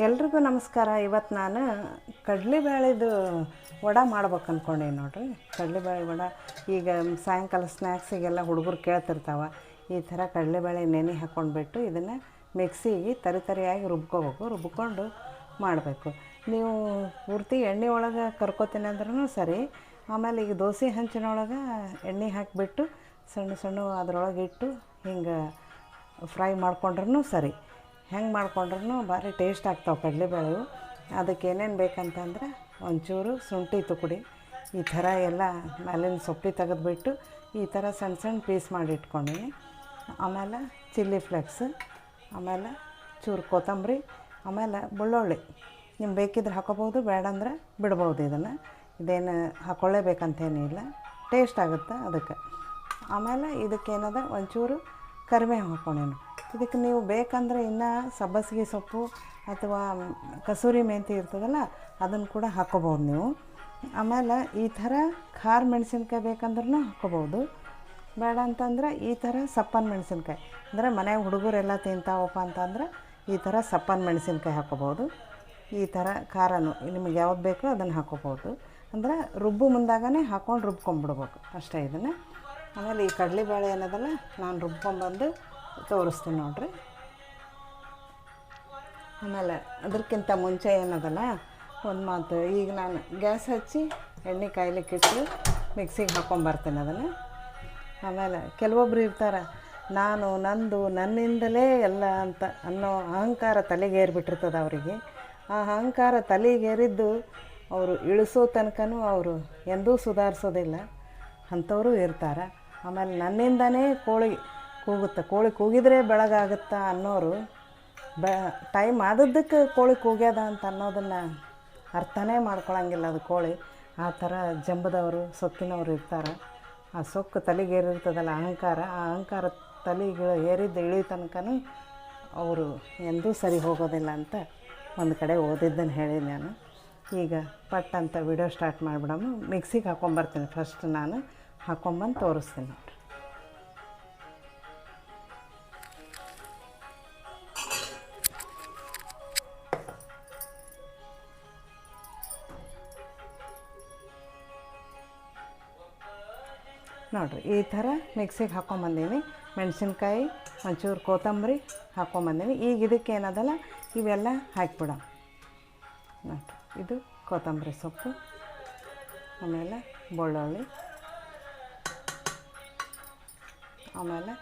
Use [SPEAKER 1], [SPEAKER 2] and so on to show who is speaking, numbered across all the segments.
[SPEAKER 1] ಎಲ್ರಿಗೂ ನಮಸ್ಕಾರ. ಇವತ್ತು ನಾನು ಕಡಲೆಬೇಳೆದು ವಡೆ ಮಾಡ್ಬೇಕು ಅಂದ್ಕೊಂಡೇನಿ ನೋಡಿರಿ. ಕಡಲೆಬೇಳೆ ವಡೆ ಈಗ ಸಾಯಂಕಾಲ ಸ್ನ್ಯಾಕ್ಸಿಗೆಲ್ಲ ಹುಡುಗರು ಕೇಳ್ತಿರ್ತಾವೆ. ಈ ಥರ ಕಡಲೆಬೇಳೆ ನೆನೆ ಹಾಕ್ಕೊಂಡ್ಬಿಟ್ಟು ಇದನ್ನು ಮಿಕ್ಸಿಗೆ ತರಿಯಾಗಿ ರುಬ್ಕೊಂಡು ಮಾಡಬೇಕು. ನೀವು ಪೂರ್ತಿ ಎಣ್ಣೆ ಒಳಗೆ ಕರ್ಕೋತೀನಿ ಅಂದ್ರೂ ಸರಿ. ಆಮೇಲೆ ಈಗ ದೋಸೆ ಹಂಚಿನೊಳಗೆ ಎಣ್ಣೆ ಹಾಕಿಬಿಟ್ಟು ಸಣ್ಣ ಅದರೊಳಗೆ ಇಟ್ಟು ಹಿಂಗೆ ಫ್ರೈ ಮಾಡ್ಕೊಂಡ್ರೂ ಸರಿ. ಹೆಂಗೆ ಮಾಡ್ಕೊಂಡ್ರೂ ಭಾರಿ ಟೇಸ್ಟ್ ಆಗ್ತಾವೆ ಕಡಲೆಬೇಳೆವು. ಅದಕ್ಕೆ ಏನೇನು ಬೇಕಂತಂದ್ರೆ ಒಂಚೂರು ಶುಂಠಿ ತುಕುಡಿ, ಈ ಥರ ಎಲ್ಲ ಮೇಲಿನ ಸೊಪ್ಪಿ ತೆಗೆದುಬಿಟ್ಟು ಈ ಥರ ಸಣ್ಣ ಪೀಸ್ ಮಾಡಿ ಇಟ್ಕೊಂಡೀನಿ. ಆಮೇಲೆ ಚಿಲ್ಲಿ ಫ್ಲೇಕ್ಸ್, ಆಮೇಲೆ ಚೂರು ಕೊತ್ತಂಬರಿ, ಆಮೇಲೆ ಬೆಳ್ಳುಳ್ಳಿ ನಿಮ್ಗೆ ಬೇಕಿದ್ರೆ ಹಾಕೋಬೋದು, ಬೇಡ ಅಂದ್ರೆ ಬಿಡ್ಬೋದು. ಇದೇನು ಹಾಕ್ಕೊಳ್ಳೇಬೇಕಂತೇನಿಲ್ಲ, ಟೇಸ್ಟ್ ಆಗುತ್ತೆ ಅದಕ್ಕೆ. ಆಮೇಲೆ ಇದಕ್ಕೇನದ ಒಂಚೂರು ಕರಿಬೇವು ಹಾಕ್ಕೊಂಡೇನು. ಇದಕ್ಕೆ ನೀವು ಬೇಕಂದ್ರೆ ಇನ್ನೂ ಸಬ್ಬಸಿಗೆ ಸೊಪ್ಪು ಅಥವಾ ಕಸೂರಿ ಮೆಂತಿ ಇರ್ತದಲ್ಲ ಅದನ್ನು ಕೂಡ ಹಾಕ್ಕೋಬೋದು ನೀವು. ಆಮೇಲೆ ಈ ಥರ ಖಾರ ಮೆಣಸಿನ್ಕಾಯಿ ಬೇಕಂದ್ರೂ ಹಾಕ್ಕೋಬೋದು, ಬೇಡ ಅಂತಂದ್ರೆ ಈ ಥರ ಸಪ್ಪನ ಮೆಣಸಿನ್ಕಾಯಿ ಅಂದರೆ ಮನೆಯಾಗ ಹುಡುಗರೆಲ್ಲ ತಿಂತಾವಪ್ಪ ಅಂತಂದ್ರೆ ಈ ಥರ ಸಪ್ಪನ ಮೆಣಸಿನ್ಕಾಯಿ ಹಾಕ್ಕೋಬೋದು. ಈ ಥರ ಖಾರನೂ ನಿಮಗೆ ಯಾವ್ದು ಬೇಕೋ ಅದನ್ನು ಹಾಕ್ಕೋಬೋದು. ಅಂದರೆ ಮುಂದಾಗನೇ ಹಾಕ್ಕೊಂಡು ರುಬ್ಕೊಂಡ್ಬಿಡ್ಬೇಕು ಅಷ್ಟೇ ಇದನ್ನು. ಆಮೇಲೆ ಈ ಕಡಲೆಬೇಳೆ ಏನದಲ್ಲ ನಾನು ರುಬ್ಕೊಂಡ್ಬಂದು ತೋರಿಸ್ತೀನಿ ನೋಡಿರಿ. ಆಮೇಲೆ ಅದಕ್ಕಿಂತ ಮುಂಚೆ ಏನದಲ್ಲ ಒಂದು ಮಾತು, ಈಗ ನಾನು ಗ್ಯಾಸ್ ಹಚ್ಚಿ ಎಣ್ಣೆ ಕಾಯ್ಲಿಕ್ಕಿಟ್ಟು ಮಿಕ್ಸಿಗೆ ಹಾಕ್ಕೊಂಬರ್ತೀನಿ ಅದನ್ನು. ಆಮೇಲೆ ಕೆಲವೊಬ್ರು ಇರ್ತಾರೆ, ನನ್ನಿಂದಲೇ ಎಲ್ಲ ಅಂತ ಅನ್ನೋ ಅಹಂಕಾರ ತಲೆಗೇರಿಬಿಟ್ಟಿರ್ತದೆ ಅವರಿಗೆ. ಆ ಅಹಂಕಾರ ತಲೆಗೇರಿದ್ದು ಅವರು ಇಳಿಸೋ ತನಕನೂ ಅವರು ಎಂದೂ ಸುಧಾರಿಸೋದಿಲ್ಲ, ಅಂಥವರು ಇರ್ತಾರೆ. ಆಮೇಲೆ ನನ್ನಿಂದನೇ ಕೋಳಿ ಕೂಗಿದ್ರೆ ಬೆಳಗಾಗುತ್ತಾ ಅನ್ನೋರು ಟೈಮ್ ಆದದ್ದಕ್ಕೆ ಕೋಳಿ ಕೂಗ್ಯದ ಅಂತ ಅನ್ನೋದನ್ನು ಅರ್ಥನೇ ಮಾಡ್ಕೊಳಂಗಿಲ್ಲ. ಅದು ಕೋಳಿ ಆ ಥರ ಜಂಬದವರು ಸೊಕ್ಕಿನವರು ಇರ್ತಾರೆ. ಆ ಸೊಕ್ಕು ತಲೆಗೇರಿರ್ತದಲ್ಲ ಅಹಂಕಾರ, ಆ ಅಹಂಕಾರ ತಲೆಗೆ ಏರಿದ್ದು ಇಳಿ ತನಕನೂ ಅವರು ಎಂದೂ ಸರಿ ಹೋಗೋದಿಲ್ಲ ಅಂತ ಒಂದು ಕಡೆ ಓದಿದ್ದನ್ನು ಹೇಳಿ ನಾನು. ಈಗ ಪಟ್ ಅಂತ ವಿಡಿಯೋ ಸ್ಟಾರ್ಟ್ ಮಾಡಿಬಿಡಮ್ಮ. ಮಿಕ್ಸಿಗೆ ಹಾಕ್ಕೊಂಬರ್ತೀನಿ ಫಸ್ಟ್, ನಾನು ಹಾಕ್ಕೊಂಬಂದು ತೋರಿಸ್ತೀನಿ ನೋಡಿರಿ. ನೋಡಿರಿ ಈ ಥರ ಮಿಕ್ಸಿಗೆ ಹಾಕ್ಕೊಂಬಂದೀನಿ. ಮೆಣಸಿನ್ಕಾಯಿ, ಒಂಚೂರು ಕೊತ್ತಂಬರಿ ಹಾಕ್ಕೊಂಬಂದೀನಿ. ಈಗ ಇದಕ್ಕೆ ಏನದಲ್ಲ ಇವೆಲ್ಲ ಹಾಕಿಬಿಡ. ನೋಡಿರಿ ಇದು ಕೊತ್ತಂಬರಿ ಸೊಪ್ಪು, ಆಮೇಲೆ ಬೆಳ್ಳುಳ್ಳಿ, ಆಮೇಲೆ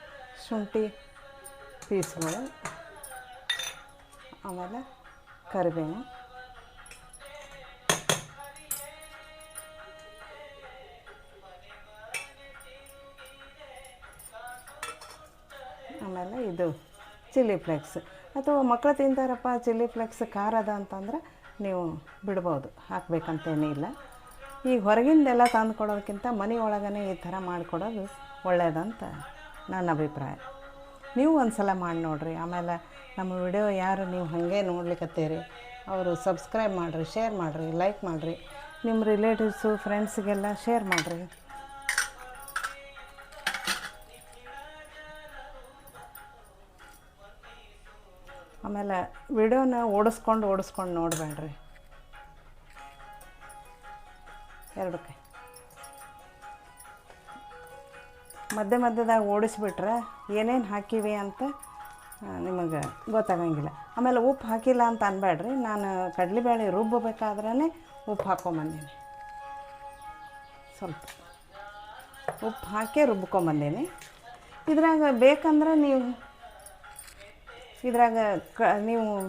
[SPEAKER 1] ಶುಂಠಿ ಪೀಸ್ಗಳು, ಆಮೇಲೆ ಕರಿಬೇವು, ಆಮೇಲೆ ಇದು ಚಿಲ್ಲಿ ಫ್ಲೇಕ್ಸ್. ಅಥವಾ ಮಕ್ಕಳು ತಿಂತಾರಪ್ಪ ಚಿಲ್ಲಿ ಫ್ಲೇಕ್ಸ್ ಖಾರ ಅದ ಅಂತಂದ್ರೆ ನೀವು ಬಿಡ್ಬೋದು, ಹಾಕಬೇಕಂತೇನೇ ಇಲ್ಲ. ಈಗ ಹೊರಗಿಂದೆಲ್ಲ ತಂದು ಕೊಡೋದಕ್ಕಿಂತ ಮನೆ ಒಳಗೇ ಈ ಥರ ಮಾಡಿಕೊಡೋದು ಒಳ್ಳೆಯದಂತ ನನ್ನ ಅಭಿಪ್ರಾಯ. ನೀವು ಒಂದು ಸಲ ಮಾಡಿ ನೋಡಿರಿ. ಆಮೇಲೆ ನಮ್ಮ ವಿಡಿಯೋ ಯಾರು ನೀವು ಹಾಗೆ ನೋಡ್ಲಿಕ್ಕತ್ತೀರಿ ಅವರು ಸಬ್ಸ್ಕ್ರೈಬ್ ಮಾಡಿರಿ, ಶೇರ್ ಮಾಡಿರಿ, ಲೈಕ್ ಮಾಡಿರಿ, ನಿಮ್ಮ ರಿಲೇಟಿವ್ಸು ಫ್ರೆಂಡ್ಸಿಗೆಲ್ಲ ಶೇರ್ ಮಾಡಿರಿ. ಆಮೇಲೆ ವಿಡಿಯೋನ ಓಡಿಸ್ಕೊಂಡು ನೋಡಬೇಡ್ರಿ. ಎರಡಕ್ಕೆ ಮಧ್ಯದಾಗ ಓಡಿಸ್ಬಿಟ್ರೆ ಏನೇನು ಹಾಕಿವಿ ಅಂತ ನಿಮಗೆ ಗೊತ್ತಾಗಂಗಿಲ್ಲ. ಆಮೇಲೆ ಉಪ್ಪು ಹಾಕಿಲ್ಲ ಅಂತ ಅನ್ಬೇಡ್ರಿ. ನಾನು ಕಡಲೆಬೇಳೆ ರುಬ್ಬಬೇಕಾದ್ರೇ ಉಪ್ಪು ಹಾಕ್ಕೊಂಬಂದೀನಿ, ಸ್ವಲ್ಪ ಉಪ್ಪು ಹಾಕಿ ರುಬ್ಕೊಂಬಂದೀನಿ. ಇದ್ರಾಗ ಬೇಕಂದ್ರೆ ನೀವು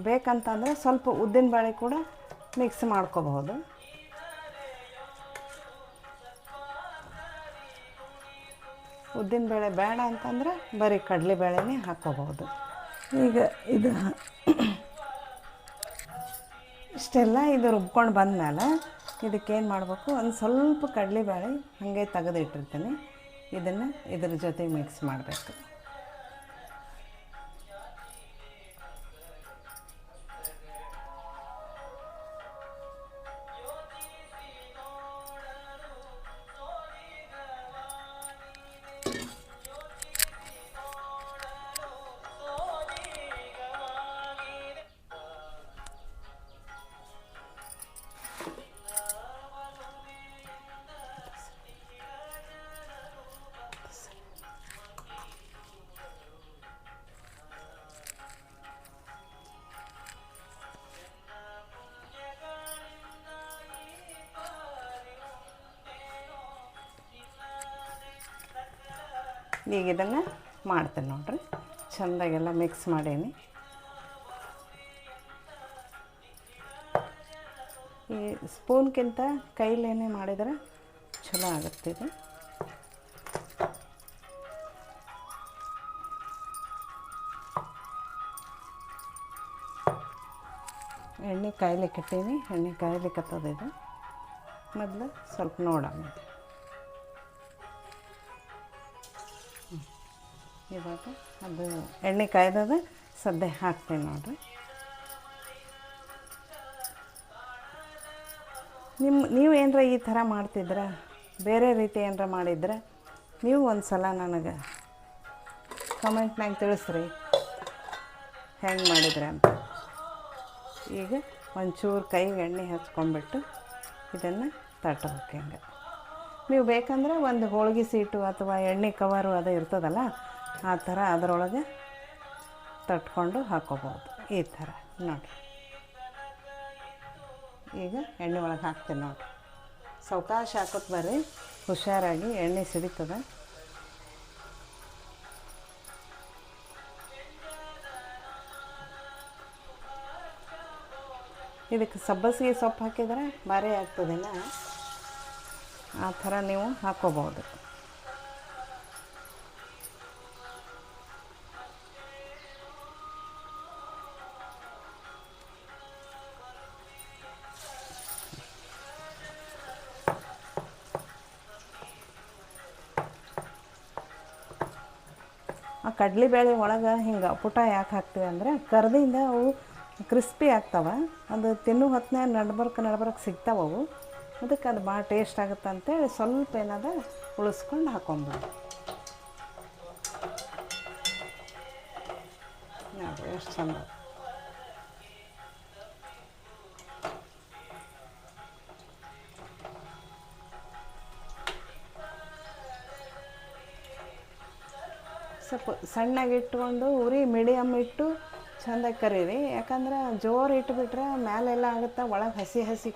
[SPEAKER 1] ಬೇಕಂತಂದರೆ ಸ್ವಲ್ಪ ಉದ್ದಿನಬೇಳೆ ಕೂಡ ಮಿಕ್ಸ್ ಮಾಡ್ಕೋಬಹುದು. ಉದ್ದಿನಬೇಳೆ ಬೇಡ ಅಂತಂದರೆ ಬರೀ ಕಡಲೆಬೇಳೆನೇ ಹಾಕ್ಕೋಬಹುದು. ಈಗ ಇದು ಇಷ್ಟೆಲ್ಲ ಇದು ರುಬ್ಕೊಂಡು ಬಂದಮೇಲೆ ಇದಕ್ಕೇನು ಮಾಡಬೇಕು, ಒಂದು ಸ್ವಲ್ಪ ಕಡಲೆಬೇಳೆ ಹಾಗೆ ತೆಗೆದಿಟ್ಟಿರ್ತೀನಿ, ಇದನ್ನು ಇದ್ರ ಜೊತೆ ಮಿಕ್ಸ್ ಮಾಡಬೇಕು. ಈಗ ಇದನ್ನು ಮಾಡ್ತೀನಿ ನೋಡಿರಿ. ಚೆಂದಾಗೆಲ್ಲ ಮಿಕ್ಸ್ ಮಾಡೀನಿ. ಈ ಸ್ಪೂನ್ಗಿಂತ ಕೈಲೇನೆ ಮಾಡಿದರೆ ಚಲೋ ಆಗುತ್ತೆ ಇದು. ಎಣ್ಣೆ ಕಾಯ್ಲಿಕ್ಕೆ ಇಟ್ಟೀನಿ. ಎಣ್ಣೆ ಕಾಯ್ಲಿಕ್ಕತ್ತದ ಇದು. ಮೊದಲು ಸ್ವಲ್ಪ ನೋಡೋಣ. ಇವಾಗ ಅದು ಎಣ್ಣೆ ಕಾಯ್ದದ ಸದ್ಯ ಹಾಕ್ತೀನಿ ನೋಡಿರಿ. ನೀವು ಏನರ ಈ ಥರ ಮಾಡ್ತಿದ್ರೆ, ಬೇರೆ ರೀತಿ ಏನರ ಮಾಡಿದ್ರೆ ನೀವು ಒಂದು ಸಲ ನನಗೆ ಕಮೆಂಟ್ನಾಗ ತಿಳಿಸ್ರಿ ಹೆಂಗೆ ಮಾಡಿದ್ರೆ ಅಂತ. ಈಗ ಒಂಚೂರು ಕೈಗೆ ಎಣ್ಣೆ ಹಚ್ಕೊಂಡ್ಬಿಟ್ಟು ಇದನ್ನು ತಟ್ಟಬೇಕು. ಹಿಂಗೆ ನೀವು ಬೇಕಂದ್ರೆ ಒಂದು ಹೋಳಿಗೆ ಸೀಟು ಅಥವಾ ಎಣ್ಣೆ ಕವರು ಅದು ಇರ್ತದಲ್ಲ, ಆ ಥರ ಅದರೊಳಗೆ ತಟ್ಕೊಂಡು ಹಾಕ್ಕೋಬೋದು. ಈ ಥರ ನೋಡಿರಿ. ಈಗ ಎಣ್ಣೆ ಒಳಗೆ ಹಾಕ್ತೀನಿ ನೋಡಿರಿ. ಸಾವಕಾಶ ಹಾಕೋದು ಬರ್ರಿ, ಹುಷಾರಾಗಿ, ಎಣ್ಣೆ ಸಿಡಿತದೆ. ಇದಕ್ಕೆ ಸಬ್ಬಸಿಗೆ ಸೊಪ್ಪು ಹಾಕಿದರೆ ಭಾರಿ ಆಗ್ತದೇನ, ಆ ಥರ ನೀವು ಹಾಕ್ಕೋಬೋದು. ಆ ಕಡಲೆಬೇಳೆ ಒಳಗೆ ಹಿಂಗೆ ಪುಟ ಯಾಕೆ ಹಾಕ್ತೀವಿ ಅಂದರೆ ಕರ್ದಿಂದ ಅವು ಕ್ರಿಸ್ಪಿ ಆಗ್ತಾವೆ. ಅದು ತಿನ್ನೋ ಹೊತ್ತಿನಾಗ ನಡ್ಬರ್ಕ್ ಸಿಗ್ತಾವೆ ಅವು. ಅದಕ್ಕೆ ಅದು ಭಾಳ ಟೇಸ್ಟ್ ಆಗುತ್ತೆ ಅಂತೇಳಿ ಸ್ವಲ್ಪ ಏನದ ಉಳಿಸ್ಕೊಂಡು ಹಾಕೊಂಬಿಡು. ನೋಡಿರಿ ಎಷ್ಟು ಚಂದ. ಸ್ವಲ್ಪ ಸಣ್ಣಗೆ ಇಟ್ಕೊಂಡು ಉರಿ ಮೀಡಿಯಮ್ ಇಟ್ಟು ಚೆಂದಾಗಿ ಕರೀರಿ. ಯಾಕಂದ್ರೆ ಜೋರು ಇಟ್ಬಿಟ್ರೆ ಮೇಲೆಲ್ಲ ಆಗುತ್ತೆ, ಒಳಗೆ ಹಸಿ ಹಸಿ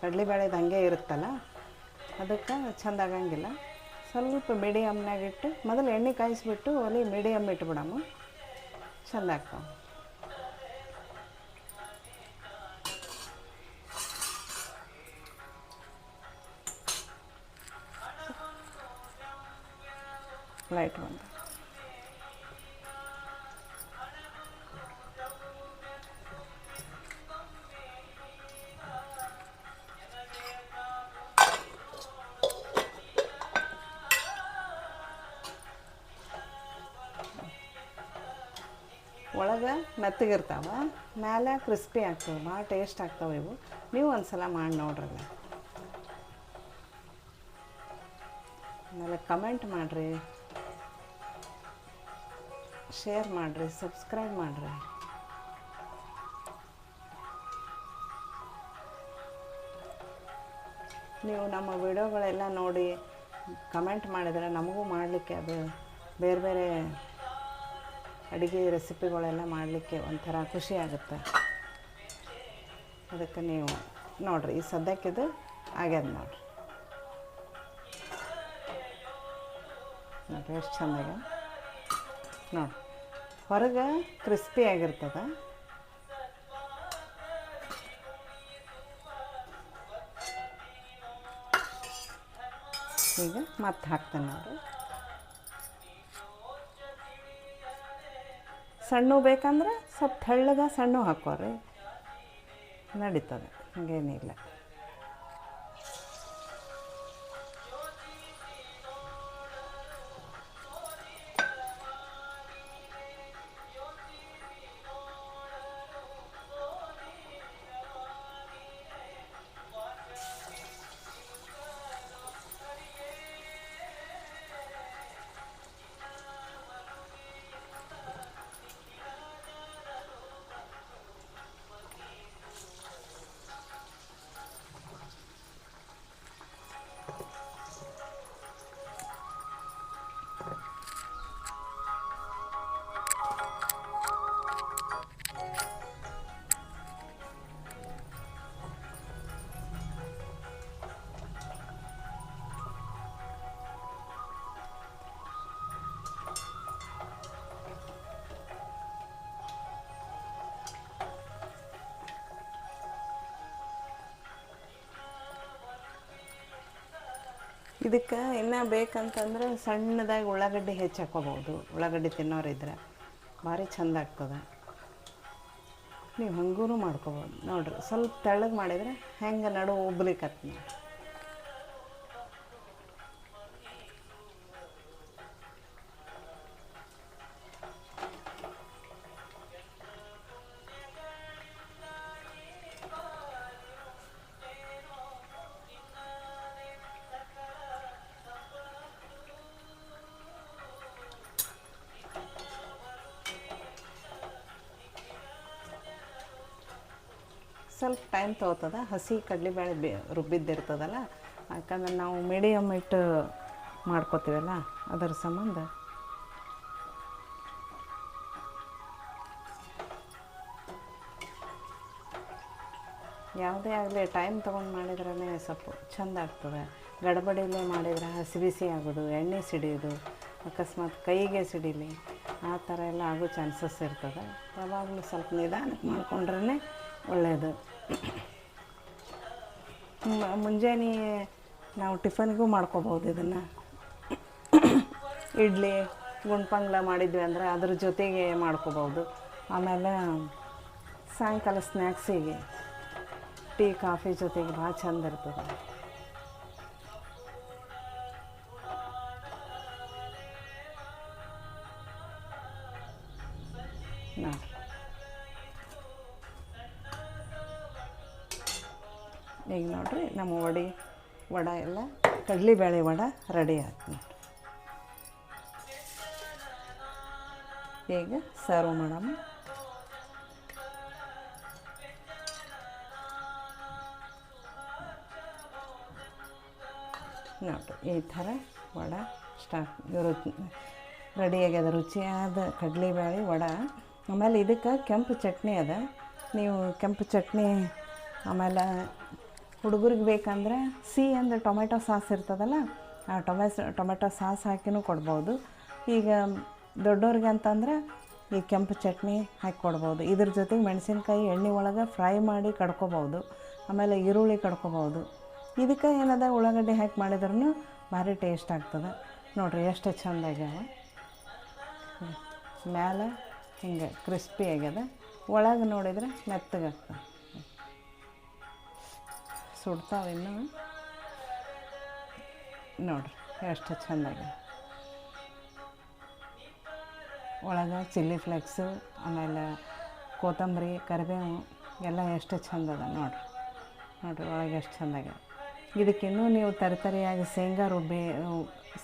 [SPEAKER 1] ಕಡಲೆಬೇಳೆದು ಹಂಗೆ ಇರುತ್ತಲ್ಲ, ಅದಕ್ಕೆ ಚೆಂದ ಆಗಂಗಿಲ್ಲ. ಸ್ವಲ್ಪ ಮೀಡಿಯಮ್ನಾಗ ಇಟ್ಟು ಮೊದಲು ಎಣ್ಣೆ ಕಾಯಿಸ್ಬಿಟ್ಟು ಒಲೆ ಮೀಡಿಯಮ್ ಇಟ್ಬಿಡಮ್ಮ, ಚೆಂದ ಆಗ್ತಾವೆ. ಲೈಟ್ ಬಂದು ಒಳಗೆ ಮೆತ್ತಗಿರ್ತಾವೆ, ಮೇಲೆ ಕ್ರಿಸ್ಪಿ ಆಗ್ತವೆ, ಭಾಳ ಟೇಸ್ಟ್ ಆಗ್ತಾವೆ ಇವು. ನೀವು ಒಂದು ಸಲ ಮಾಡಿ ನೋಡ್ರಲ್ಲ. ಆಮೇಲೆ ಕಮೆಂಟ್ ಮಾಡಿರಿ, ಶೇರ್ ಮಾಡಿರಿ, ಸಬ್ಸ್ಕ್ರೈಬ್ ಮಾಡಿರಿ. ನೀವು ನಮ್ಮ ವಿಡಿಯೋಗಳೆಲ್ಲ ನೋಡಿ ಕಮೆಂಟ್ ಮಾಡಿದರೆ ನಮಗೂ ಮಾಡಲಿಕ್ಕೆ ಅದು ಬೇರೆ ಬೇರೆ ಅಡುಗೆ ರೆಸಿಪಿಗಳೆಲ್ಲ ಮಾಡಲಿಕ್ಕೆ ಒಂಥರ ಖುಷಿ ಆಗುತ್ತೆ. ಅದಕ್ಕೆ ನೀವು ನೋಡಿರಿ, ಈ ಸದ್ಯಕ್ಕಿದು ಆಗ್ಯದ ನೋಡಿರಿ. ನೋಡಿರಿ ಎಷ್ಟು ಚೆಂದಾಗ ನೋಡಿ, ಹೊರಗೆ ಕ್ರಿಸ್ಪಿ ಆಗಿರ್ತದೆ. ಈಗ ಮತ್ತೆ ಹಾಕ್ತೇನೆ ನೋಡಿರಿ. ಸಣ್ಣ ಬೇಕಂದ್ರೆ ಸ್ವಲ್ಪ ತೆಳ್ಳಗೆ ಸಣ್ಣ ಹಾಕೋರಿ, ನಡೀತದೆ, ಹಾಗೇನಿಲ್ಲ. ಇದಕ್ಕೆ ಇನ್ನೂ ಬೇಕಂತಂದ್ರೆ ಸಣ್ಣದಾಗಿ ಉಳ್ಳಾಗಡ್ಡಿ ಹೆಚ್ಚು ಹಾಕ್ಕೋಬೋದು. ಉಳ್ಳಾಗಡ್ಡಿ ತಿನ್ನೋರಿದ್ರೆ ಭಾರಿ ಚೆಂದ ಆಗ್ತದೆ. ನೀವು ಹಂಗೂ ಮಾಡ್ಕೊಬೋದು ನೋಡಿರಿ. ಸ್ವಲ್ಪ ತೆಳ್ಳಗೆ ಮಾಡಿದರೆ ಹೆಂಗೆ ನಡು ಉಬ್ಲಿಕತ್ತಿ. ಸ್ವಲ್ಪ ಟೈಮ್ ತೊಗೋತದ. ಹಸಿ ಕಡಲೆಬೇಳೆ ರುಬ್ಬಿದ್ದಿರ್ತದಲ್ಲ, ಯಾಕಂದ್ರೆ ನಾವು ಮೀಡಿಯಮ್ ಇಟ್ಟು ಮಾಡ್ಕೋತೀವಲ್ಲ ಅದರ ಸಂಬಂಧ ಯಾವುದೇ ಆಗಲಿ ಟೈಮ್ ತೊಗೊಂಡು ಮಾಡಿದ್ರೇ ಸ್ವಲ್ಪ ಚೆಂದ ಆಗ್ತದೆ. ಗಡಬಡಿಲೇ ಮಾಡಿದ್ರೆ ಹಸಿ ಬಿಸಿ ಆಗೋದು, ಎಣ್ಣೆ ಸಿಡಿಯೋದು, ಅಕಸ್ಮಾತ್ ಕೈಗೆ ಸಿಡಿಲಿ ಆ ಥರ ಎಲ್ಲ ಆಗೋ ಚಾನ್ಸಸ್ ಇರ್ತದೆ. ಯಾವಾಗಲೂ ಸ್ವಲ್ಪ ನಿಧಾನಕ್ಕೆ ಮಾಡಿಕೊಂಡ್ರೇ ಒಳ್ಳೆಯದು. ಮುಂಜಾನೆ ನಾವು ಟಿಫನ್ಗೂ ಮಾಡ್ಕೋಬೋದು ಇದನ್ನು. ಇಡ್ಲಿ ಗುಂಡ್ಪಂಗ್ಲ ಮಾಡಿದ್ವಿ ಅಂದರೆ ಅದ್ರ ಜೊತೆಗೆ ಮಾಡ್ಕೋಬೋದು. ಆಮೇಲೆ ಸಾಯಂಕಾಲ ಸ್ನ್ಯಾಕ್ಸಿಗೆ ಟೀ ಕಾಫಿ ಜೊತೆಗೆ ಭಾಳ ಚೆಂದ ಇರ್ತದೆ. ನೋಡಿರಿ, ಈಗ ನೋಡಿರಿ ನಮ್ಮ ವಡ ಎಲ್ಲ ಕಡಲೆಬೇಳೆ ವಡ ರೆಡಿ ಆಯ್ತು ನೋಡಿರಿ. ಈಗ ಸರ್ವ್ ಮಾಡೋಣ. ನೋಡಿರಿ ಈ ಥರ ವಡ ರೆಡಿಯಾಗ್ಯದ. ರುಚಿಯಾದ ಕಡಲೆಬೇಳೆ ವಡ. ಆಮೇಲೆ ಇದಕ್ಕೆ ಕೆಂಪು ಚಟ್ನಿ ಅದ. ನೀವು ಕೆಂಪು ಚಟ್ನಿ ಆಮೇಲೆ ಹುಡುಗರಿಗೆ ಬೇಕಂದ್ರೆ ಅಂದ್ರೆ ಟೊಮೆಟೊ ಸಾಸ್ ಇರ್ತದಲ್ಲ, ಆ ಟೊಮೆಟೊ ಸಾಸ್ ಹಾಕಿನೂ ಕೊಡ್ಬೋದು. ಈಗ ದೊಡ್ಡವ್ರಿಗೆ ಅಂತಂದ್ರೆ ಈ ಕೆಂಪು ಚಟ್ನಿ ಹಾಕಿ ಕೊಡ್ಬೋದು. ಇದ್ರ ಜೊತೆಗೆ ಮೆಣಸಿನ್ಕಾಯಿ ಎಣ್ಣೆ ಒಳಗೆ ಫ್ರೈ ಮಾಡಿ ಕಡ್ಕೊಬೋದು. ಆಮೇಲೆ ಈರುಳ್ಳಿ ಕಡ್ಕೊಬೋದು. ಇದಕ್ಕೆ ಏನದ ಉಳ್ಳಾಗಡ್ಡಿ ಹಾಕಿ ಮಾಡಿದ್ರೂ ಭಾರಿ ಟೇಸ್ಟ್ ಆಗ್ತದೆ. ನೋಡಿರಿ ಎಷ್ಟು ಚೆಂದಾಗ್ಯಾವ. ಮ್ಯಾಲೆ ಹಿಂಗೆ ಕ್ರಿಸ್ಪಿ ಆಗ್ಯದ, ಒಳಗೆ ನೋಡಿದರೆ ಮೆತ್ತಗಾಗ್ತದೆ. ಸುಡ್ತಾವೆ ಇನ್ನೂ. ನೋಡಿರಿ ಎಷ್ಟು ಚೆಂದಾಗ್ಯದ. ಒಳಗೆ ಚಿಲ್ಲಿ ಫ್ಲೇಕ್ಸು ಆಮೇಲೆ ಕೊತ್ತಂಬರಿ ಕರಿಬೇವು ಎಲ್ಲ ಎಷ್ಟು ಚೆಂದದ ನೋಡಿರಿ. ಒಳಗೆ ಎಷ್ಟು ಚೆಂದಾಗ್ಯದ. ಇದಕ್ಕಿನ್ನೂ ನೀವು ತರಿಯಾಗಿ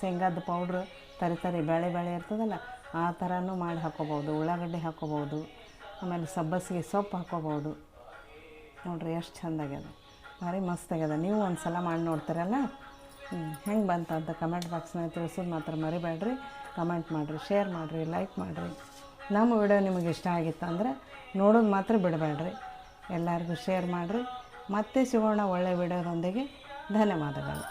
[SPEAKER 1] ಶೇಂಗಾದ ಪೌಡ್ರು ತರಿ ಬೇಳೆ ಇರ್ತದಲ್ಲ, ಆ ಥರನೂ ಮಾಡಿ ಹಾಕ್ಕೋಬೋದು. ಉಳ್ಳಾಗಡ್ಡಿ ಹಾಕ್ಕೋಬೋದು. ಆಮೇಲೆ ಸಬ್ಬಸಿಗೆ ಸೊಪ್ಪು ಹಾಕ್ಕೋಬೋದು. ನೋಡಿರಿ ಎಷ್ಟು ಚೆಂದಾಗ್ಯದ, ಭಾರಿ ಮಸ್ತ್ ಆಗ್ಯದ. ನೀವು ಒಂದು ಸಲ ಮಾಡಿ ನೋಡ್ತೀರಲ್ಲ, ಹೆಂಗೆ ಬಂತಂತ ಕಮೆಂಟ್ ಬಾಕ್ಸ್ನಾಗ ತಿಳಿಸೋದು ಮಾತ್ರ ಮರಿಬೇಡ್ರಿ. ಕಮೆಂಟ್ ಮಾಡಿರಿ, ಶೇರ್ ಮಾಡಿರಿ, ಲೈಕ್ ಮಾಡಿರಿ. ನಮ್ಮ ವಿಡಿಯೋ ನಿಮಗೆ ಇಷ್ಟ ಆಗಿತ್ತು ಅಂದರೆ ನೋಡೋದು ಮಾತ್ರ ಬಿಡಬೇಡ್ರಿ. ಎಲ್ಲರಿಗೂ ಶೇರ್ ಮಾಡಿರಿ. ಮತ್ತೆ ಸಿಗೋಣ ಒಳ್ಳೆಯ ವಿಡಿಯೋದೊಂದಿಗೆ. ಧನ್ಯವಾದಗಳು.